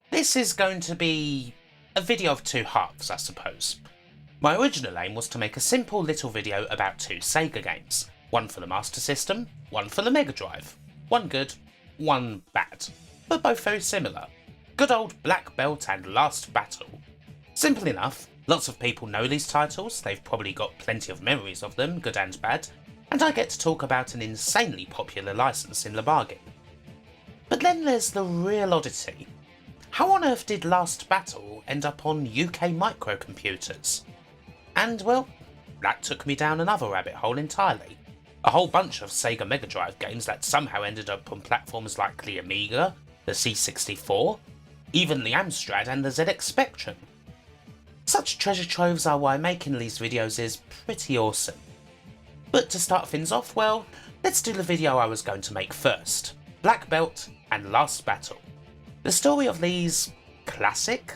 This is going to be a video of two halves, I suppose. My original aim was to make a simple little video about two Sega games. One for the Master System, one for the Mega Drive. One good, one bad, but both very similar. Good old Black Belt and Last Battle. Simple enough, lots of people know these titles, they've probably got plenty of memories of them, good and bad, and I get to talk about an insanely popular license in the bargain. But then there's the real oddity. How on earth did Last Battle end up on UK microcomputers? And well, that took me down another rabbit hole entirely. A whole bunch of Sega Mega Drive games that somehow ended up on platforms like the Amiga, the C64, even the Amstrad and the ZX Spectrum. Such treasure troves are why making these videos is pretty awesome. But to start things off, well, let's do the video I was going to make first. Black Belt and Last Battle. The story of these classic,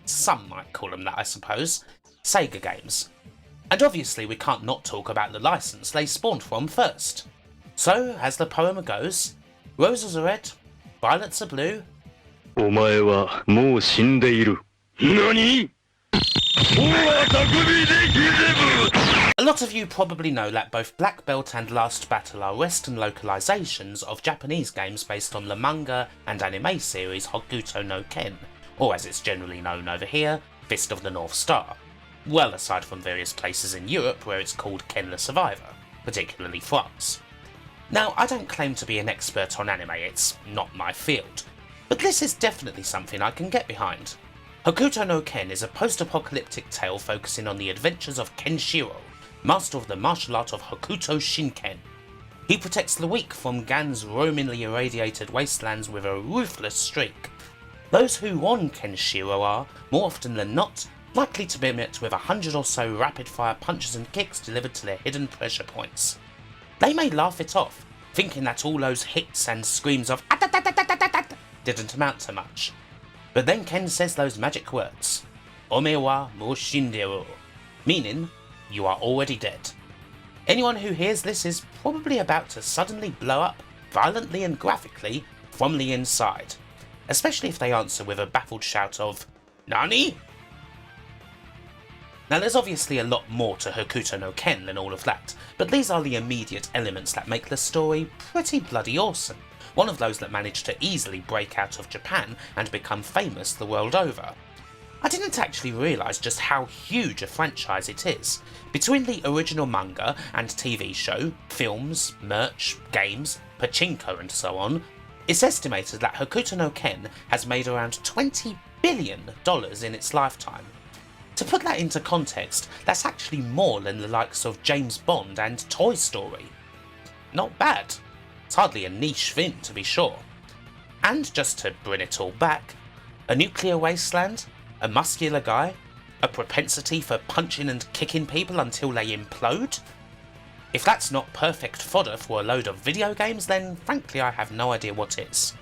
some might call them that I suppose, Sega games. And obviously we can't not talk about the license they spawned from first. So, as the poem goes, roses are red, violets are blue. お前はもう死んでいる。何? A lot of you probably know that both Black Belt and Last Battle are Western localizations of Japanese games based on the manga and anime series Hokuto no Ken, or as it's generally known over here, Fist of the North Star. Well aside from various places in Europe where it's called Ken the Survivor, particularly France. Now, I don't claim to be an expert on anime, it's not my field, but this is definitely something I can get behind. Hokuto no Ken is a post-apocalyptic tale focusing on the adventures of Kenshiro, master of the martial art of Hokuto Shinken. He protects the weak from Gan's roamingly irradiated wastelands with a ruthless streak. Those who won Kenshiro are, more often than not, likely to be met with 100 or so rapid-fire punches and kicks delivered to their hidden pressure points. They may laugh it off, thinking that all those hits and screams of "at-at-at-at-at-at" didn't amount to much. But then Ken says those magic words, "Ome wa mo shinderu," meaning, you are already dead. Anyone who hears this is probably about to suddenly blow up, violently and graphically, from the inside, especially if they answer with a baffled shout of, "Nani?" Now there's obviously a lot more to Hokuto no Ken than all of that, but these are the immediate elements that make the story pretty bloody awesome, one of those that managed to easily break out of Japan and become famous the world over. I didn't actually realise just how huge a franchise it is. Between the original manga and TV show, films, merch, games, pachinko and so on, it's estimated that Hokuto no Ken has made around $20 billion in its lifetime. To put that into context, that's actually more than the likes of James Bond and Toy Story. Not bad. It's hardly a niche thing to be sure. And just to bring it all back, a nuclear wasteland, a muscular guy, a propensity for punching and kicking people until they implode? If that's not perfect fodder for a load of video games, then frankly I have no idea what is.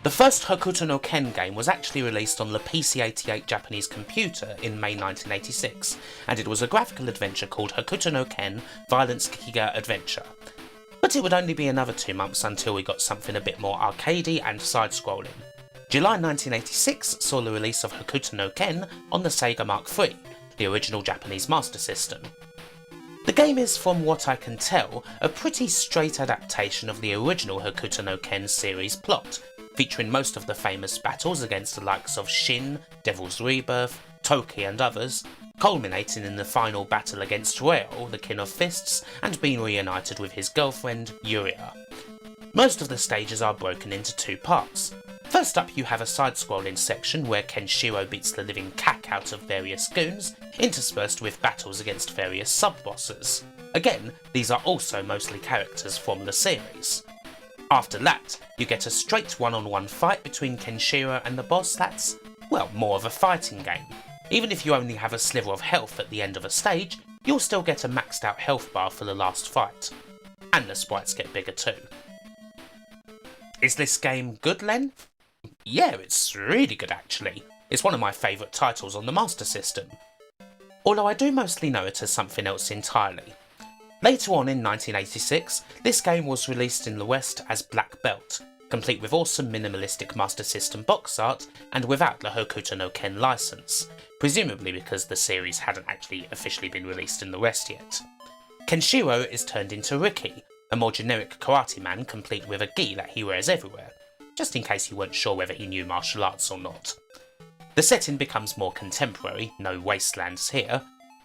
The first Hokuto no Ken game was actually released on the PC-88 Japanese computer in May 1986, and it was a graphical adventure called Hokuto no Ken Violence Kiga Adventure. But it would only be another 2 months until we got something a bit more arcadey and side-scrolling. July 1986 saw the release of Hokuto no Ken on the Sega Mark III, the original Japanese Master System. The game is, from what I can tell, a pretty straight adaptation of the original Hokuto no Ken series plot, featuring most of the famous battles against the likes of Shin, Devil's Rebirth, Toki and others, culminating in the final battle against Reo, the King of Fists, and being reunited with his girlfriend, Yuria. Most of the stages are broken into 2 parts. First up you have a side-scrolling section where Kenshiro beats the living cack out of various goons, interspersed with battles against various sub-bosses. Again, these are also mostly characters from the series. After that, you get a straight one-on-one fight between Kenshiro and the boss that's, well, more of a fighting game. Even if you only have a sliver of health at the end of a stage, you'll still get a maxed out health bar for the last fight. And the sprites get bigger too. Is this game good, Len? Yeah, it's really good actually. It's one of my favourite titles on the Master System. Although I do mostly know it as something else entirely. Later on in 1986, this game was released in the West as Black Belt, complete with awesome minimalistic Master System box art and without the Hokuto no Ken license, presumably because the series hadn't actually officially been released in the West yet. Kenshiro is turned into Riki, a more generic karate man complete with a gi that he wears everywhere, just in case you weren't sure whether he knew martial arts or not. The setting becomes more contemporary, no wastelands here,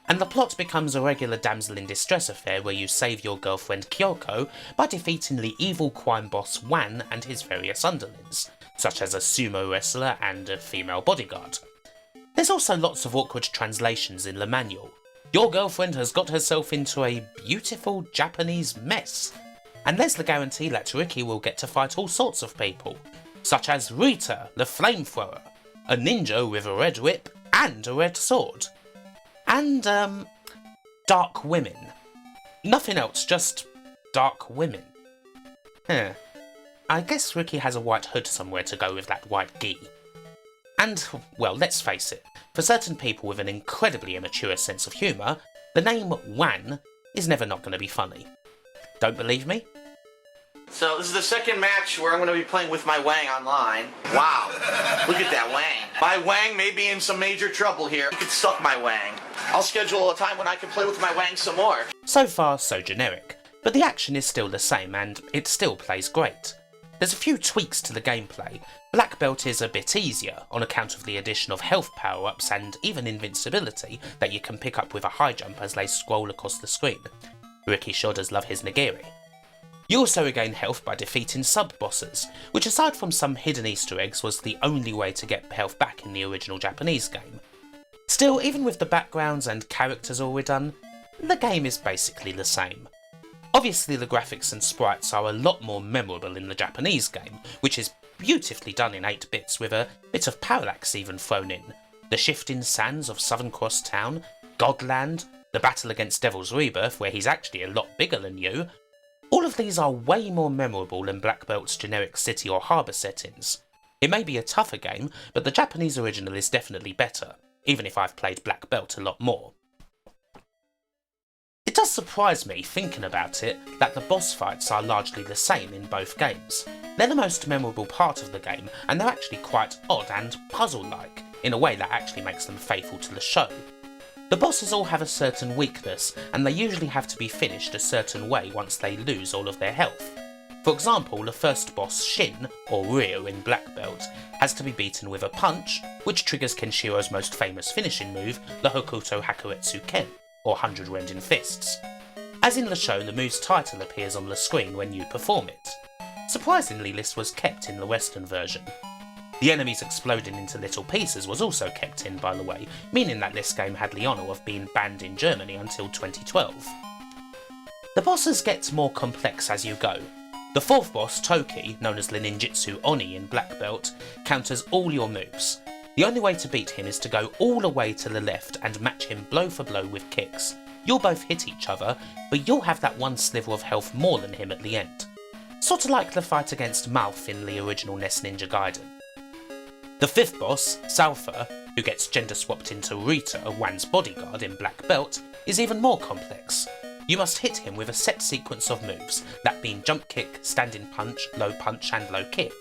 and the plot becomes a regular damsel in distress affair where you save your girlfriend Kyoko by defeating the evil crime boss Wan and his various underlings, such as a sumo wrestler and a female bodyguard. There's also lots of awkward translations in the manual. Your girlfriend has got herself into a beautiful Japanese mess, and there's the guarantee that Riki will get to fight all sorts of people, such as Rita, the flamethrower, a ninja with a red whip and a red sword. And, dark women. Nothing else, just dark women. I guess Riki has a white hood somewhere to go with that white gi. And, well, let's face it, for certain people with an incredibly immature sense of humour, the name Wan is never not going to be funny. Don't believe me? So this is the second match where I'm going to be playing with my Wang online. Wow, look at that Wang. My Wang may be in some major trouble here. You can suck my Wang. I'll schedule a time when I can play with my Wang some more. So far, so generic, but the action is still the same and it still plays great. There's a few tweaks to the gameplay. Black Belt is a bit easier on account of the addition of health power-ups and even invincibility that you can pick up with a high jump as they scroll across the screen. Riki sure does love his nigiri. You also regain health by defeating sub-bosses, which aside from some hidden Easter eggs was the only way to get health back in the original Japanese game. Still, even with the backgrounds and characters all redone, the game is basically the same. Obviously the graphics and sprites are a lot more memorable in the Japanese game, which is beautifully done in 8 bits with a bit of parallax even thrown in. The shifting sands of Southern Cross Town, Godland, the battle against Devil's Rebirth where he's actually a lot bigger than you. All of these are way more memorable than Black Belt's generic city or harbour settings. It may be a tougher game, but the Japanese original is definitely better, even if I've played Black Belt a lot more. It does surprise me, thinking about it, that the boss fights are largely the same in both games. They're the most memorable part of the game, and they're actually quite odd and puzzle-like, in a way that actually makes them faithful to the show. The bosses all have a certain weakness, and they usually have to be finished a certain way once they lose all of their health. For example, the first boss, Shin, or Ryo in Black Belt, has to be beaten with a punch, which triggers Kenshiro's most famous finishing move, the Hokuto Hakuretsu Ken, or 100 Rending Fists. As in the show, the move's title appears on the screen when you perform it. Surprisingly, this was kept in the Western version. The enemies exploding into little pieces was also kept in, by the way, meaning that this game had the honour of being banned in Germany until 2012. The bosses get more complex as you go. The fourth boss, Toki, known as the ninjutsu Oni in Black Belt, counters all your moves. The only way to beat him is to go all the way to the left and match him blow for blow with kicks. You'll both hit each other, but you'll have that one sliver of health more than him at the end. Sort of like the fight against Mouth in the original NES Ninja Gaiden. The fifth boss, Salfa, who gets gender swapped into Rita, Wan's bodyguard in Black Belt, is even more complex. You must hit him with a set sequence of moves, that being jump kick, standing punch, and low kick.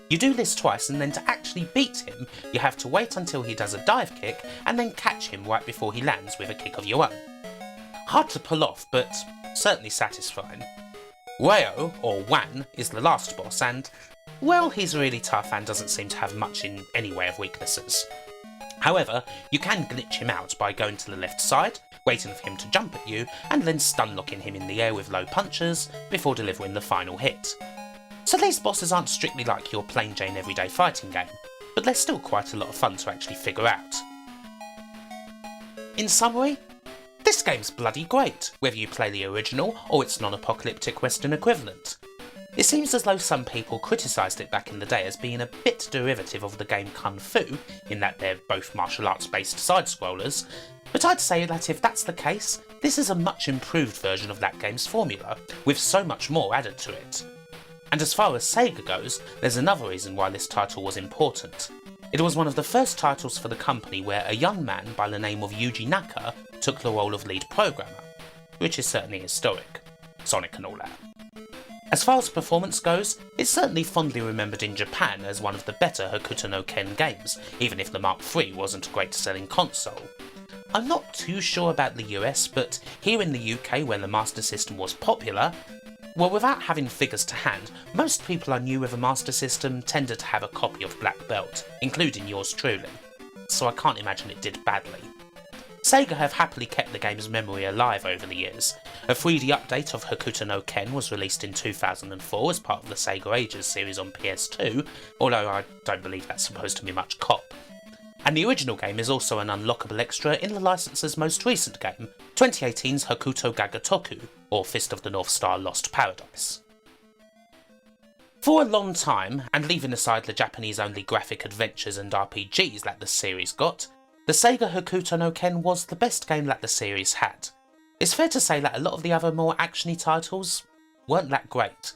You do this twice, and then to actually beat him, you have to wait until he does a dive kick and then catch him right before he lands with a kick of your own. Hard to pull off, but certainly satisfying. Ryo, or Wan, is the last boss and, well, he's really tough and doesn't seem to have much in any way of weaknesses. However, you can glitch him out by going to the left side, waiting for him to jump at you, and then stun locking him in the air with low punches before delivering the final hit. So these bosses aren't strictly like your plain Jane everyday fighting game, but they're still quite a lot of fun to actually figure out. In summary, this game's bloody great, whether you play the original or its non-apocalyptic Western equivalent. It seems as though some people criticised it back in the day as being a bit derivative of the game Kung Fu, in that they're both martial arts based side-scrollers, but I'd say that if that's the case, this is a much improved version of that game's formula, with so much more added to it. And as far as Sega goes, there's another reason why this title was important. It was one of the first titles for the company where a young man by the name of Yuji Naka took the role of lead programmer, which is certainly historic. Sonic and all that. As far as performance goes, it's certainly fondly remembered in Japan as one of the better Hokuto no Ken games, even if the Mark III wasn't a great selling console. I'm not too sure about the US, but here in the UK where the Master System was popular, well, without having figures to hand, most people I knew with a Master System tended to have a copy of Black Belt, including yours truly, so I can't imagine it did badly. Sega have happily kept the game's memory alive over the years. A 3D update of Hokuto no Ken was released in 2004 as part of the Sega Ages series on PS2, although I don't believe that's supposed to be much cop. And the original game is also an unlockable extra in the licenser's most recent game, 2018's Hokuto Gagatoku, or Fist of the North Star Lost Paradise. For a long time, and leaving aside the Japanese-only graphic adventures and RPGs that the series got, the Sega Hokuto no Ken was the best game that the series had. It's fair to say that a lot of the other more actiony titles weren't that great.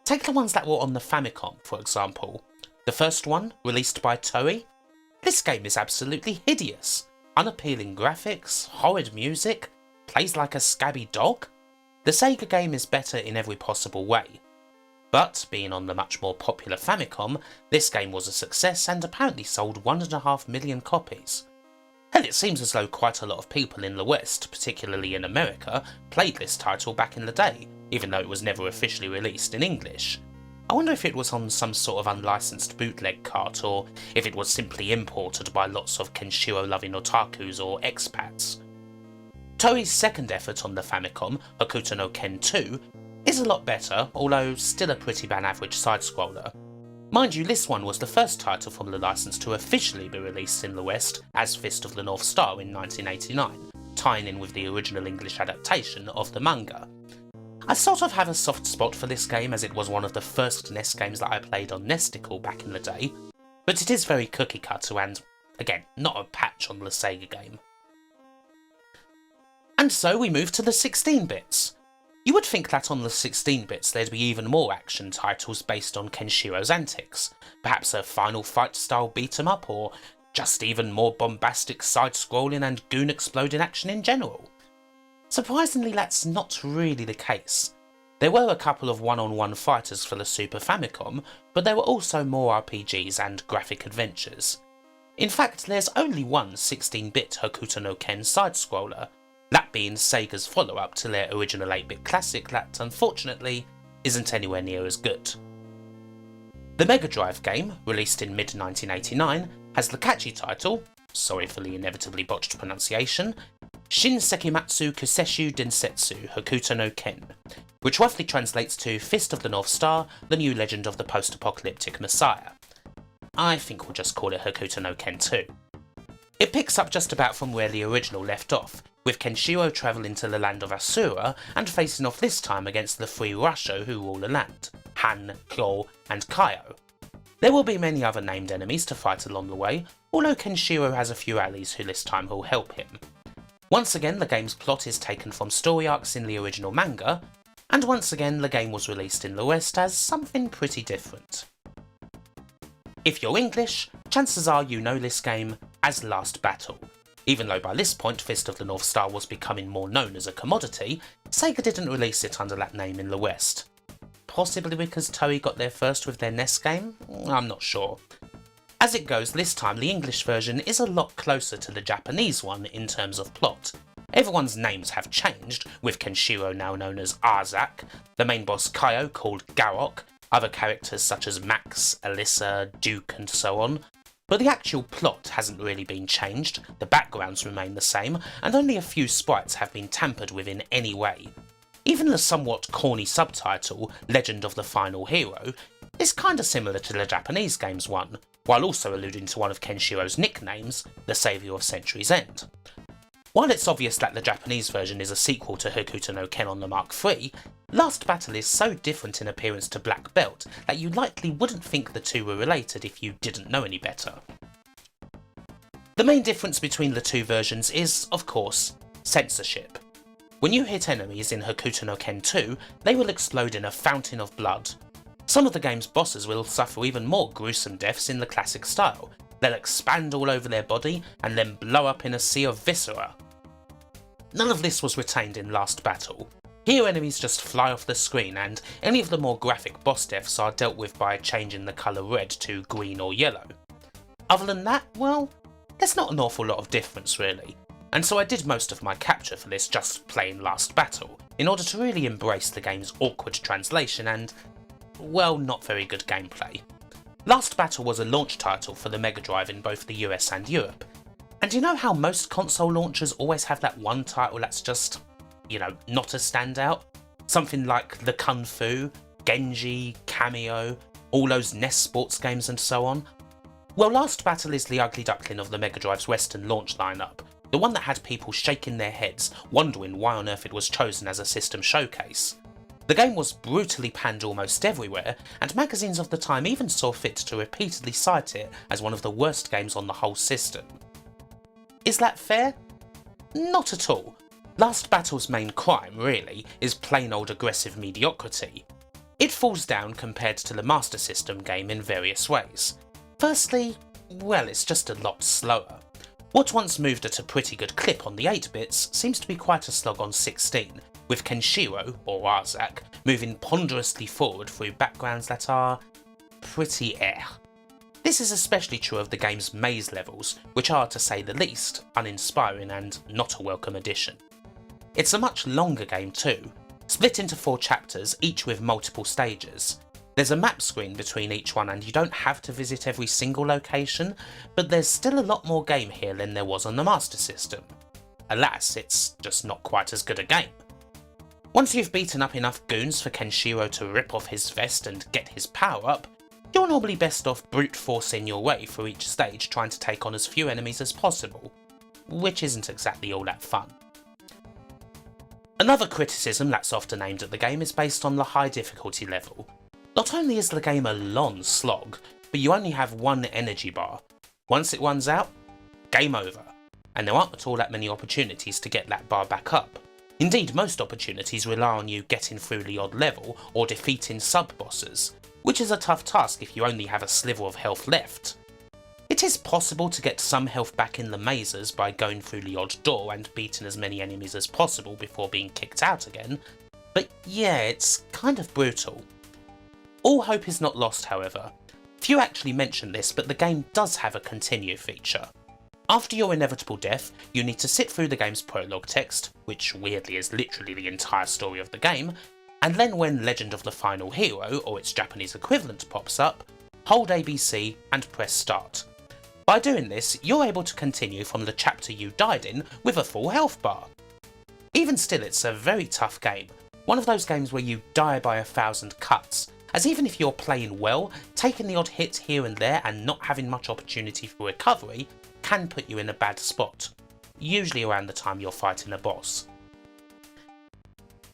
Take the ones that were on the Famicom, for example. The first one, released by Toei. This game is absolutely hideous. Unappealing graphics, horrid music, plays like a scabby dog. The Sega game is better in every possible way. But, being on the much more popular Famicom, this game was a success and apparently sold 1.5 million copies. Hell, it seems as though quite a lot of people in the West, particularly in America, played this title back in the day, even though it was never officially released in English. I wonder if it was on some sort of unlicensed bootleg cart, or if it was simply imported by lots of Kenshiro-loving otakus or expats. Toei's second effort on the Famicom, Hokuto no Ken 2, is a lot better, although still a pretty bad average side-scroller. Mind you, this one was the first title from the license to officially be released in the West as Fist of the North Star in 1989, tying in with the original English adaptation of the manga. I sort of have a soft spot for this game as it was one of the first NES games that I played on Nesticle back in the day, but it is very cookie cutter and, again, not a patch on the Sega game. And so we move to the 16-bits. You would think that on the 16-bits there'd be even more action titles based on Kenshiro's antics, perhaps a Final Fight style beat 'em up, or just even more bombastic side-scrolling and goon-exploding action in general. Surprisingly, that's not really the case. There were a couple of one-on-one fighters for the Super Famicom, but there were also more RPGs and graphic adventures. In fact, there's only one 16-bit Hokuto no Ken side-scroller, that being Sega's follow-up to their original 8-bit classic that, unfortunately, isn't anywhere near as good. The Mega Drive game, released in mid-1989, has the catchy title, sorry for the inevitably botched pronunciation, Shin Sekimatsu Kuseshu Densetsu Hokuto no Ken, which roughly translates to Fist of the North Star, the new legend of the post-apocalyptic messiah. I think we'll just call it Hokuto no Ken 2. It picks up just about from where the original left off, with Kenshiro travelling to the land of Asura and facing off this time against the three Rasho who rule the land, Han, Kyo and Kaio. There will be many other named enemies to fight along the way, although Kenshiro has a few allies who this time will help him. Once again, the game's plot is taken from story arcs in the original manga, and once again the game was released in the West as something pretty different. If you're English, chances are you know this game as Last Battle. Even though by this point Fist of the North Star was becoming more known as a commodity, Sega didn't release it under that name in the West. Possibly because Toei got there first with their NES game? I'm not sure. As it goes, this time the English version is a lot closer to the Japanese one in terms of plot. Everyone's names have changed, with Kenshiro now known as Arzak, the main boss Kaio called Garok, other characters such as Max, Alyssa, Duke and so on. But the actual plot hasn't really been changed, the backgrounds remain the same, and only a few sprites have been tampered with in any way. Even the somewhat corny subtitle, Legend of the Final Hero, is kinda similar to the Japanese game's one, while also alluding to one of Kenshiro's nicknames, the Saviour of Century's End. While it's obvious that the Japanese version is a sequel to Hokuto no Ken on the Mark III, Last Battle is so different in appearance to Black Belt that you likely wouldn't think the two were related if you didn't know any better. The main difference between the two versions is, of course, censorship. When you hit enemies in Hokuto no Ken 2, they will explode in a fountain of blood. Some of the game's bosses will suffer even more gruesome deaths in the classic style. They'll expand all over their body and then blow up in a sea of viscera. None of this was retained in Last Battle. Here enemies just fly off the screen, and any of the more graphic boss deaths are dealt with by changing the colour red to green or yellow. Other than that, well, there's not an awful lot of difference really, and so I did most of my capture for this just playing Last Battle, in order to really embrace the game's awkward translation and, well, not very good gameplay. Last Battle was a launch title for the Mega Drive in both the US and Europe, and you know how most console launchers always have that one title that's just, you know, not a standout? Something like the Kung Fu, Genji, Cameo, all those NES sports games and so on? Well, Last Battle is the ugly duckling of the Mega Drive's Western launch lineup, the one that had people shaking their heads, wondering why on earth it was chosen as a system showcase. The game was brutally panned almost everywhere, and magazines of the time even saw fit to repeatedly cite it as one of the worst games on the whole system. Is that fair? Not at all. Last Battle's main crime, really, is plain old aggressive mediocrity. It falls down compared to the Master System game in various ways. Firstly, well, it's just a lot slower. What once moved at a pretty good clip on the 8-bits seems to be quite a slog on 16, with Kenshiro, or Arzak, moving ponderously forward through backgrounds that are pretty eh. This is especially true of the game's maze levels, which are, to say the least, uninspiring and not a welcome addition. It's a much longer game too, split into 4 chapters, each with multiple stages. There's a map screen between each one and you don't have to visit every single location, but there's still a lot more game here than there was on the Master System. Alas, it's just not quite as good a game. Once you've beaten up enough goons for Kenshiro to rip off his vest and get his power up, you're normally best off brute forcing your way through each stage trying to take on as few enemies as possible, which isn't exactly all that fun. Another criticism that's often aimed at the game is based on the high difficulty level. Not only is the game a long slog, but you only have one energy bar. Once it runs out, game over, and there aren't at all that many opportunities to get that bar back up. Indeed, most opportunities rely on you getting through the odd level or defeating sub-bosses, which is a tough task if you only have a sliver of health left. It is possible to get some health back in the mazes by going through the odd door and beating as many enemies as possible before being kicked out again, but yeah, it's kind of brutal. All hope is not lost, however. Few actually mention this, but the game does have a continue feature. After your inevitable death, you need to sit through the game's prologue text, which weirdly is literally the entire story of the game, and then when Legend of the Final Hero, or its Japanese equivalent, pops up, hold ABC and press start. By doing this, you're able to continue from the chapter you died in with a full health bar. Even still, it's a very tough game, one of those games where you die by 1,000 cuts, as even if you're playing well, taking the odd hit here and there and not having much opportunity for recovery can put you in a bad spot, usually around the time you're fighting a boss.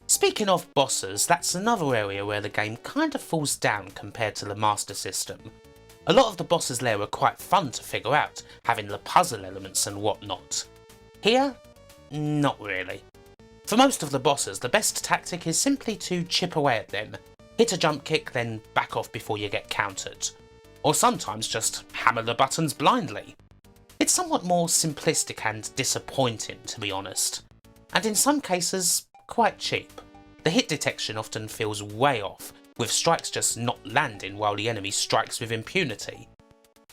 Speaking of bosses, that's another area where the game kind of falls down compared to the Master System. A lot of the bosses there were quite fun to figure out, having the puzzle elements and whatnot. Here, not really. For most of the bosses, the best tactic is simply to chip away at them, hit a jump kick, then back off before you get countered. Or sometimes just hammer the buttons blindly. It's somewhat more simplistic and disappointing, to be honest. And in some cases, quite cheap. The hit detection often feels way off, with strikes just not landing while the enemy strikes with impunity.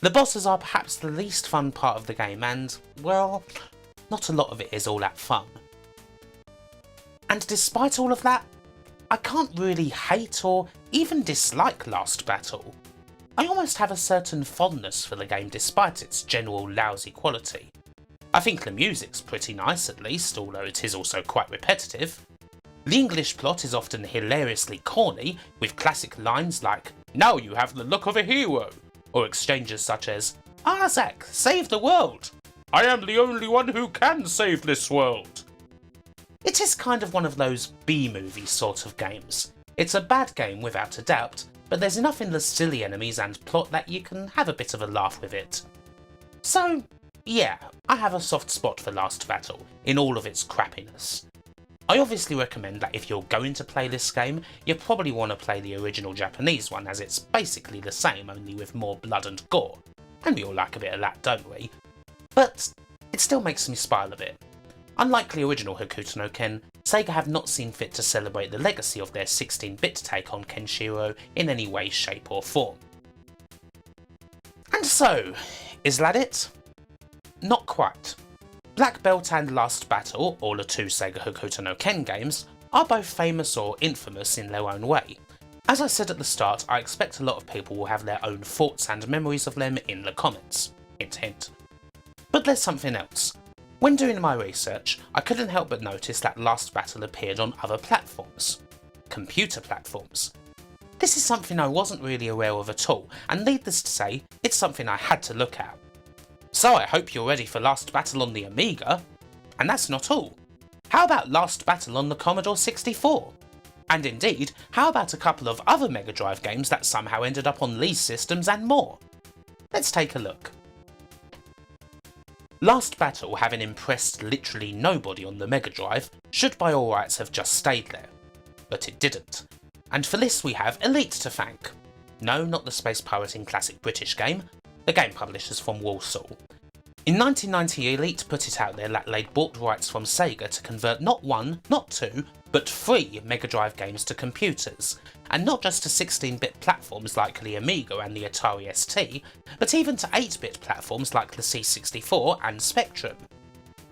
The bosses are perhaps the least fun part of the game and, well, not a lot of it is all that fun. And despite all of that, I can't really hate or even dislike Last Battle. I almost have a certain fondness for the game despite its general lousy quality. I think the music's pretty nice at least, although it is also quite repetitive. The English plot is often hilariously corny, with classic lines like, "Now you have the look of a hero," or exchanges such as, "Arzak, save the world! I am the only one who can save this world!" It is kind of one of those B-movie sort of games. It's a bad game without a doubt, but there's enough in the silly enemies and plot that you can have a bit of a laugh with it. So, yeah, I have a soft spot for Last Battle, in all of its crappiness. I obviously recommend that if you're going to play this game, you probably want to play the original Japanese one, as it's basically the same, only with more blood and gore. And we all like a bit of that, don't we? But it still makes me smile a bit. Unlike the original Hokuto no Ken, Sega have not seen fit to celebrate the legacy of their 16-bit take on Kenshiro in any way, shape or form. And so, is that it? Not quite. Black Belt and Last Battle, all the two Sega Hokuto no Ken games, are both famous or infamous in their own way. As I said at the start, I expect a lot of people will have their own thoughts and memories of them in the comments. Hint hint. But there's something else. When doing my research, I couldn't help but notice that Last Battle appeared on other platforms. Computer platforms. This is something I wasn't really aware of at all, and needless to say, it's something I had to look at. So I hope you're ready for Last Battle on the Amiga. And that's not all. How about Last Battle on the Commodore 64? And indeed, how about a couple of other Mega Drive games that somehow ended up on these systems and more? Let's take a look. Last Battle, having impressed literally nobody on the Mega Drive, should by all rights have just stayed there. But it didn't. And for this we have Elite to thank. No, not the space pirating classic British game, the game publishers from Walsall. In 1990 Elite put it out there that they'd bought rights from Sega to convert not one, not two, but 3 Mega Drive games to computers, and not just to 16-bit platforms like the Amiga and the Atari ST, but even to 8-bit platforms like the C64 and Spectrum.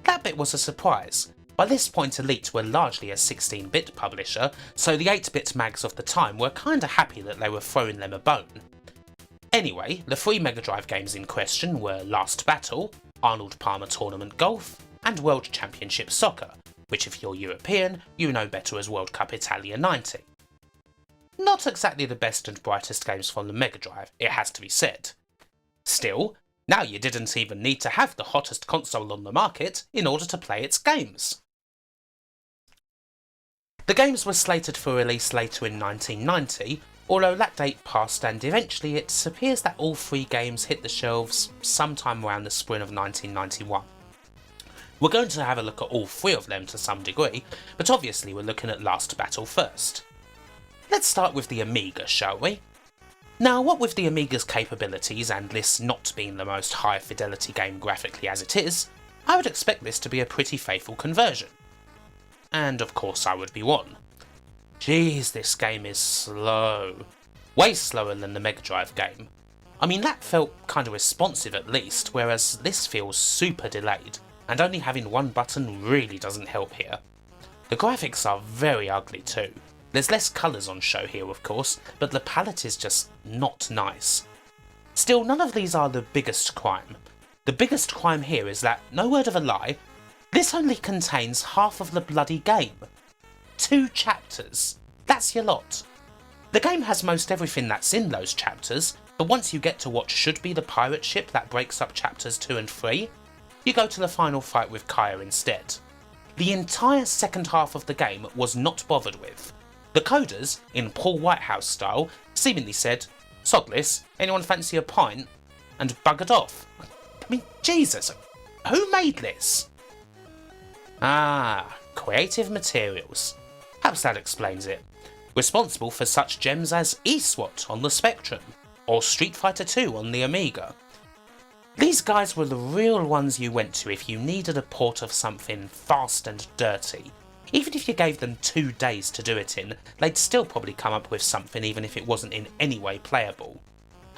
That bit was a surprise. By this point Elite were largely a 16-bit publisher, so the 8-bit mags of the time were kinda happy that they were throwing them a bone. Anyway, the 3 Mega Drive games in question were Last Battle, Arnold Palmer Tournament Golf, and World Championship Soccer, which if you're European, you know better as World Cup Italia 90. Not exactly the best and brightest games from the Mega Drive, it has to be said. Still, now you didn't even need to have the hottest console on the market in order to play its games. The games were slated for release later in 1990, although that date passed and eventually it appears that all 3 games hit the shelves sometime around the spring of 1991. We're going to have a look at all 3 of them to some degree, but obviously we're looking at Last Battle first. Let's start with the Amiga, shall we? Now, what with the Amiga's capabilities and this not being the most high fidelity game graphically as it is, I would expect this to be a pretty faithful conversion. And of course I would be one. Jeez, this game is slow. Way slower than the Mega Drive game. I mean, that felt kinda responsive at least, whereas this feels super delayed, and only having one button really doesn't help here. The graphics are very ugly too. There's less colours on show here of course, but the palette is just not nice. Still, none of these are the biggest crime. The biggest crime here is that, no word of a lie, this only contains half of the bloody game. 2 chapters. That's your lot. The game has most everything that's in those chapters, but once you get to what should be the pirate ship that breaks up chapters 2 and 3, you go to the final fight with Kaya instead. The entire second half of the game was not bothered with. The coders, in Paul Whitehouse style, seemingly said, "Sod this, anyone fancy a pint?" and buggered off. I mean, Jesus, who made this? Ah, Creative Materials. Perhaps that explains it. Responsible for such gems as eSWAT on the Spectrum, or Street Fighter 2 on the Amiga. These guys were the real ones you went to if you needed a port of something fast and dirty. Even if you gave them 2 days to do it in, they'd still probably come up with something even if it wasn't in any way playable.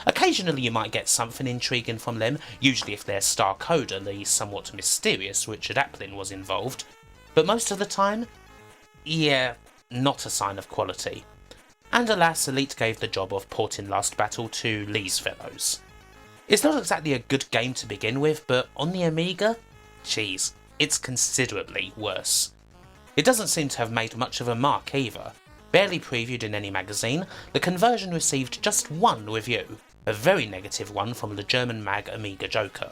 Occasionally you might get something intriguing from them, usually if their star coder, the somewhat mysterious Richard Applin, was involved, but most of the time, yeah, not a sign of quality. And alas, Elite gave the job of porting Last Battle to these fellows. It's not exactly a good game to begin with, but on the Amiga, geez, it's considerably worse. It doesn't seem to have made much of a mark either. Barely previewed in any magazine, the conversion received just 1 review, a very negative one from the German mag Amiga Joker.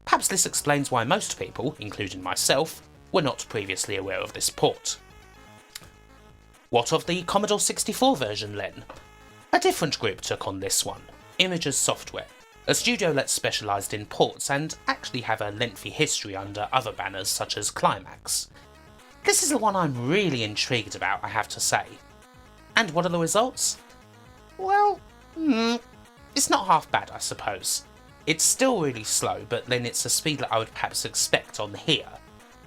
Perhaps this explains why most people, including myself, were not previously aware of this port. What of the Commodore 64 version then? A different group took on this one, Images Software, a studio that specialised in ports and actually have a lengthy history under other banners such as Climax. This is the one I'm really intrigued about, I have to say. And what are the results? Well, it's not half bad, I suppose. It's still really slow, but then it's a speed that I would perhaps expect on here,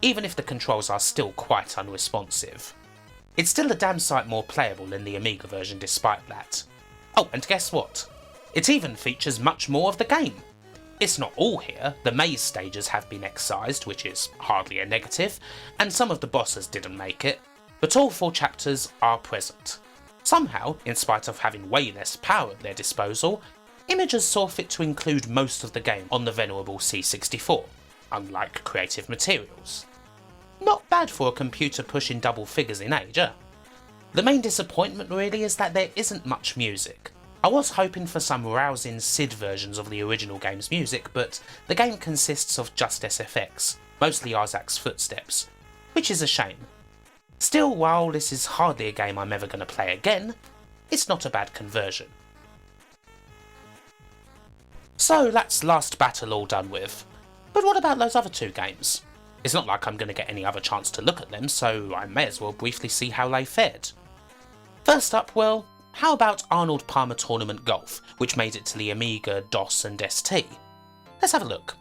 even if the controls are still quite unresponsive. It's still a damn sight more playable than the Amiga version despite that. Oh, and guess what? It even features much more of the game. It's not all here, the maze stages have been excised, which is hardly a negative, and some of the bosses didn't make it, but all 4 chapters are present. Somehow, in spite of having way less power at their disposal, Imagers saw fit to include most of the game on the venerable C64, unlike Creative Materials. Not bad for a computer pushing double figures in age, eh? The main disappointment really is that there isn't much music. I was hoping for some rousing SID versions of the original game's music, but the game consists of just SFX, mostly Isaac's footsteps, which is a shame. Still, while this is hardly a game I'm ever going to play again, it's not a bad conversion. So that's Last Battle all done with. But what about those other 2 games? It's not like I'm going to get any other chance to look at them, so I may as well briefly see how they fared. First up, well, how about Arnold Palmer Tournament Golf, which made it to the Amiga, DOS and ST? Let's have a look.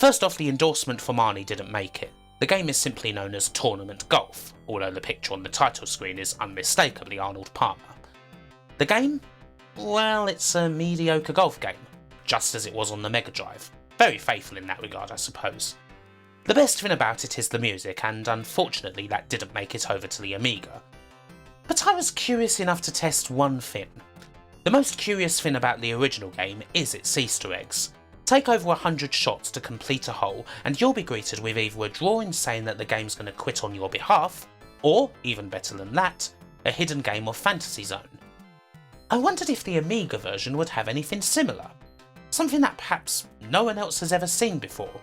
First off, the endorsement from Arnie didn't make it. The game is simply known as Tournament Golf, although the picture on the title screen is unmistakably Arnold Palmer. The game? Well, it's a mediocre golf game, just as it was on the Mega Drive. Very faithful in that regard, I suppose. The best thing about it is the music, and unfortunately that didn't make it over to the Amiga. But I was curious enough to test one thing. The most curious thing about the original game is its Easter eggs. Take over 100 shots to complete a hole, and you'll be greeted with either a drawing saying that the game's going to quit on your behalf, or, even better than that, a hidden game of Fantasy Zone. I wondered if the Amiga version would have anything similar, something that perhaps no one else has ever seen before.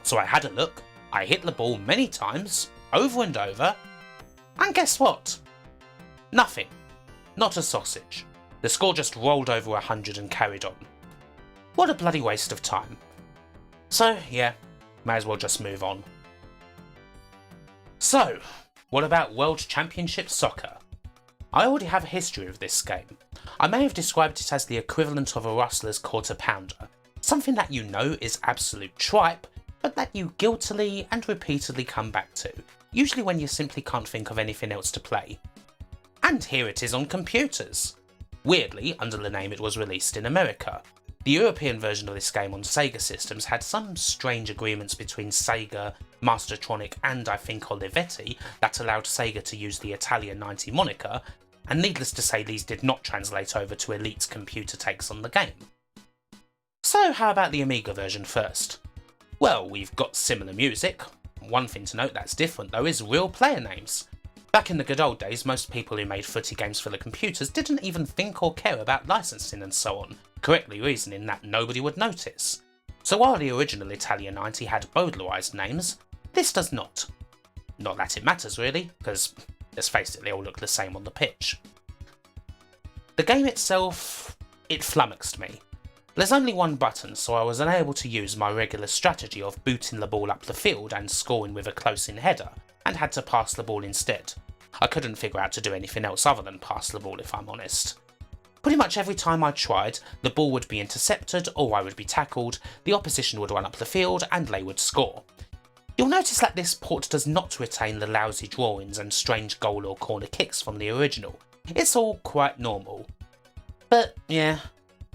So I had a look, I hit the ball many times, over and over, and guess what? Nothing. Not a sausage. The score just rolled over 100 and carried on. What a bloody waste of time. So yeah, may as well just move on. So, what about World Championship Soccer? I already have a history of this game. I may have described it as the equivalent of a Rustler's Quarter Pounder, something that you know is absolute tripe, but that you guiltily and repeatedly come back to, usually when you simply can't think of anything else to play. And here it is on computers. Weirdly, under the name it was released in America. The European version of this game on Sega systems had some strange agreements between Sega, Mastertronic and I think Olivetti that allowed Sega to use the Italian 90 moniker, and needless to say these did not translate over to Elite's computer takes on the game. So how about the Amiga version first? Well, we've got similar music. One thing to note that's different though is real player names. Back in the good old days, most people who made footy games for the computers didn't even think or care about licensing and so on, correctly reasoning that nobody would notice. So while the original Italian 90 had bowdlerised names, this does not. Not that it matters really, because let's face it, they all look the same on the pitch. The game itself, it flummoxed me. There's only one button, so I was unable to use my regular strategy of booting the ball up the field and scoring with a close-in header, and had to pass the ball instead. I couldn't figure out to do anything else other than pass the ball if I'm honest. Pretty much every time I tried, the ball would be intercepted or I would be tackled, the opposition would run up the field and they would score. You'll notice that this port does not retain the lousy drawings and strange goal or corner kicks from the original. It's all quite normal. But yeah,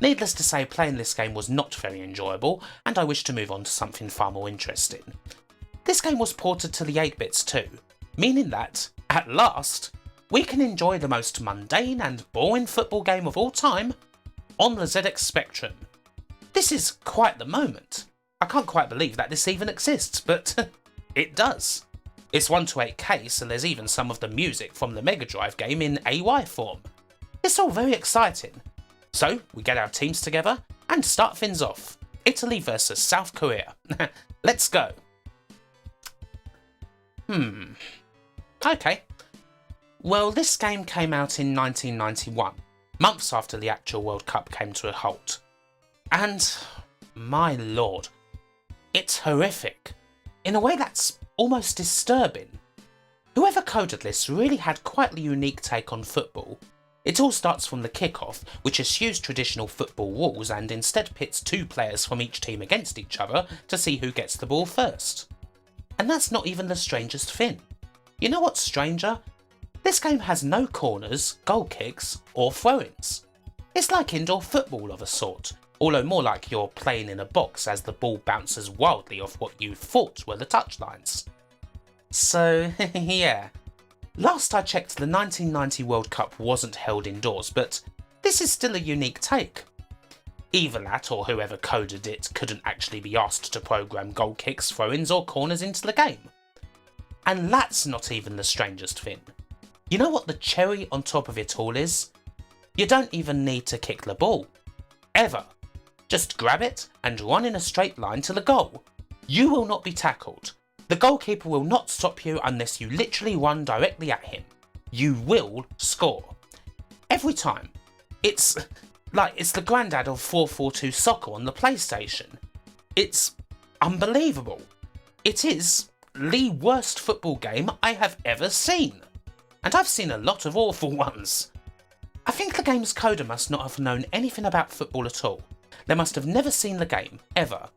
needless to say playing this game was not very enjoyable and I wish to move on to something far more interesting. This game was ported to the 8-bits too, meaning that, at last, we can enjoy the most mundane and boring football game of all time on the ZX Spectrum. This is quite the moment. I can't quite believe that this even exists, but it does. It's 1:8K, so there's even some of the music from the Mega Drive game in AY form. It's all very exciting. So, we get our teams together and start things off. Italy versus South Korea. Let's go. Okay. Well, this game came out in 1991, months after the actual World Cup came to a halt. And, my lord, it's horrific. In a way that's almost disturbing. Whoever coded this really had quite a unique take on football. It all starts from the kickoff, which eschews traditional football rules and instead pits two players from each team against each other to see who gets the ball first. And that's not even the strangest thing. You know what's stranger? This game has no corners, goal kicks, or throw-ins. It's like indoor football of a sort, although more like you're playing in a box as the ball bounces wildly off what you thought were the touchlines. So, yeah. Last I checked, the 1990 World Cup wasn't held indoors, but this is still a unique take. Either that or whoever coded it couldn't actually be asked to program goal kicks, throw-ins or corners into the game. And that's not even the strangest thing. You know what the cherry on top of it all is? You don't even need to kick the ball. Ever. Just grab it and run in a straight line to the goal. You will not be tackled. The goalkeeper will not stop you unless you literally run directly at him. You will score. Every time. It's the granddad of 442 soccer on the PlayStation. It's unbelievable. It is the worst football game I have ever seen. And I've seen a lot of awful ones. I think the game's coder must not have known anything about football at all. They must have never seen the game, ever.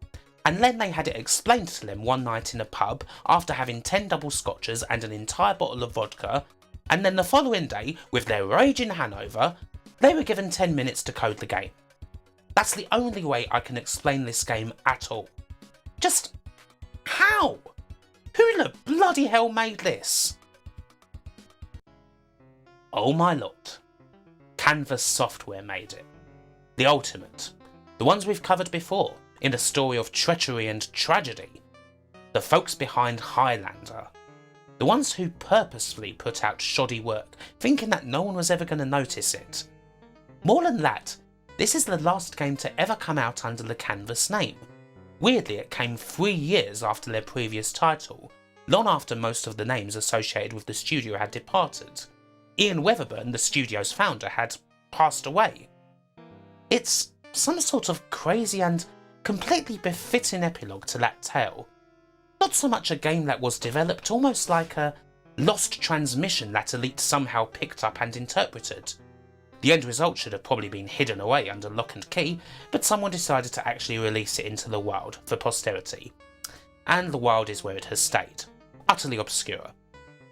And then they had it explained to them one night in a pub after having 10 double scotches and an entire bottle of vodka, and then the following day, with their raging hangover, they were given 10 minutes to code the game. That's the only way I can explain this game at all. Just how? Who the bloody hell made this? Oh my lord. Canvas Software made it. The ultimate. The ones we've covered before, in a story of treachery and tragedy. The folks behind Highlander. The ones who purposefully put out shoddy work, thinking that no one was ever going to notice it. More than that, this is the last game to ever come out under the Canvas name. Weirdly, it came 3 years after their previous title, long after most of the names associated with the studio had departed. Ian Weatherburn, the studio's founder, had passed away. It's some sort of crazy and completely befitting epilogue to that tale. Not so much a game that was developed, almost like a lost transmission that Elite somehow picked up and interpreted. The end result should have probably been hidden away under lock and key, but someone decided to actually release it into the wild for posterity. And the wild is where it has stayed, utterly obscure.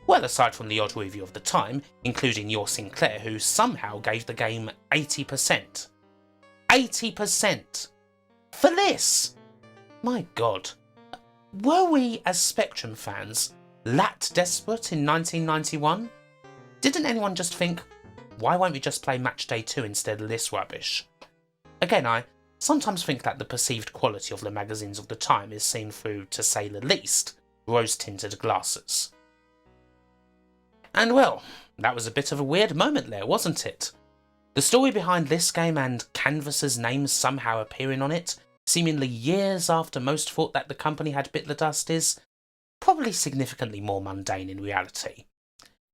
Well, aside from the odd review of the time, including your Sinclair, who somehow gave the game 80%. 80%! For this! My god. Were we, as Spectrum fans, that desperate in 1991? Didn't anyone just think, why won't we just play Match Day 2 instead of this rubbish? Again, I sometimes think that the perceived quality of the magazines of the time is seen through, to say the least, rose-tinted glasses. And well, that was a bit of a weird moment there, wasn't it? The story behind this game and Canvas's name somehow appearing on it, seemingly years after most thought that the company had bit the dust, is probably significantly more mundane in reality.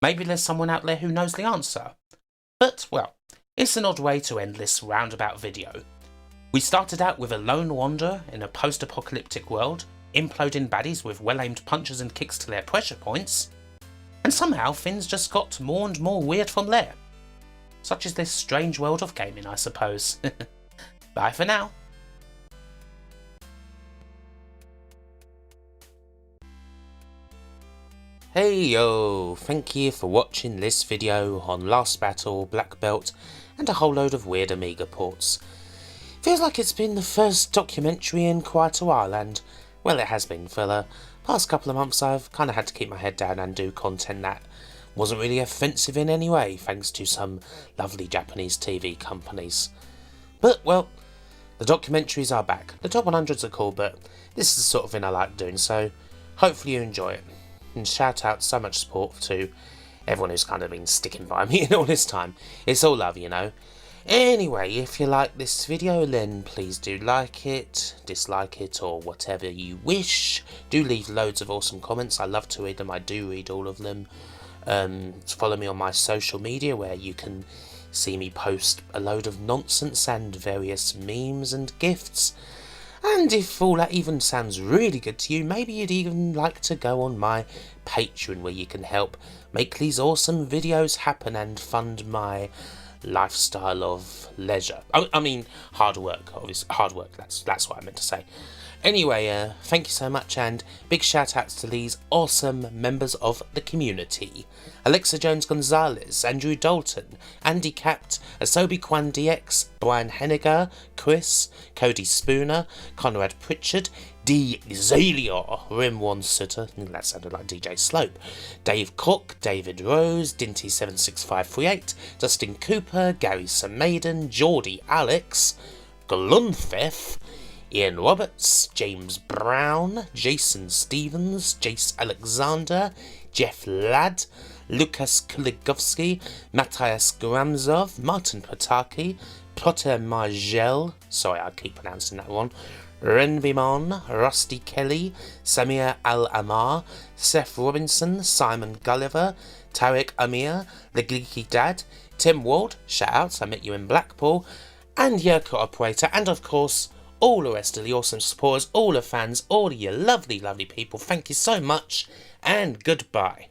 Maybe there's someone out there who knows the answer. But, well, it's an odd way to end this roundabout video. We started out with a lone wanderer in a post-apocalyptic world, imploding baddies with well-aimed punches and kicks to their pressure points, and somehow things just got more and more weird from there. Such is this strange world of gaming, I suppose. Bye for now. Hey yo, thank you for watching this video on Last Battle, Black Belt, and a whole load of weird Amiga ports. Feels like it's been the first documentary in quite a while, and, well, it has been. For the past couple of months I've kind of had to keep my head down and do content that wasn't really offensive in any way, thanks to some lovely Japanese TV companies. But, well, the documentaries are back. The top 100s are cool, but this is the sort of thing I like doing, so hopefully you enjoy it. And shout out so much support to everyone who's kind of been sticking by me in all this time. It's all love, you know. Anyway, if you like this video, then please do like it, dislike it, or whatever you wish. Do leave loads of awesome comments. I love to read them. I do read all of them. Follow me on my social media, where you can see me post a load of nonsense and various memes and gifts. And if all that even sounds really good to you, maybe you'd even like to go on my Patreon, where you can help make these awesome videos happen and fund my lifestyle of leisure. I mean, hard work, obviously. Hard work, that's what I meant to say. Anyway, thank you so much, and big shout outs to these awesome members of the community. Alexa Jones Gonzalez, Andrew Dalton, Andy Capt, Asobi Kwan DX, Brian Henniger, Chris, Cody Spooner, Conrad Pritchard, D. Zalior, Rim Sutter, that sounded like DJ Slope, Dave Cook, David Rose, Dinty76538, Dustin Cooper, Gary Samaden, Geordie Alex, Glunthef, Ian Roberts, James Brown, Jason Stevens, Jace Alexander, Jeff Ladd, Lukas Kuligovsky, Matthias Gramzov, Martin Pataki, Plotter Margel, sorry I keep pronouncing that one, Renvimon, Rusty Kelly, Samir Al-Amar, Seth Robinson, Simon Gulliver, Tarek Amir, The Geeky Dad, Tim Ward, shout-outs, I met you in Blackpool, and Yerka Operator, and of course, all the rest of the awesome supporters, all the fans, all of you lovely, lovely people. Thank you so much, and goodbye.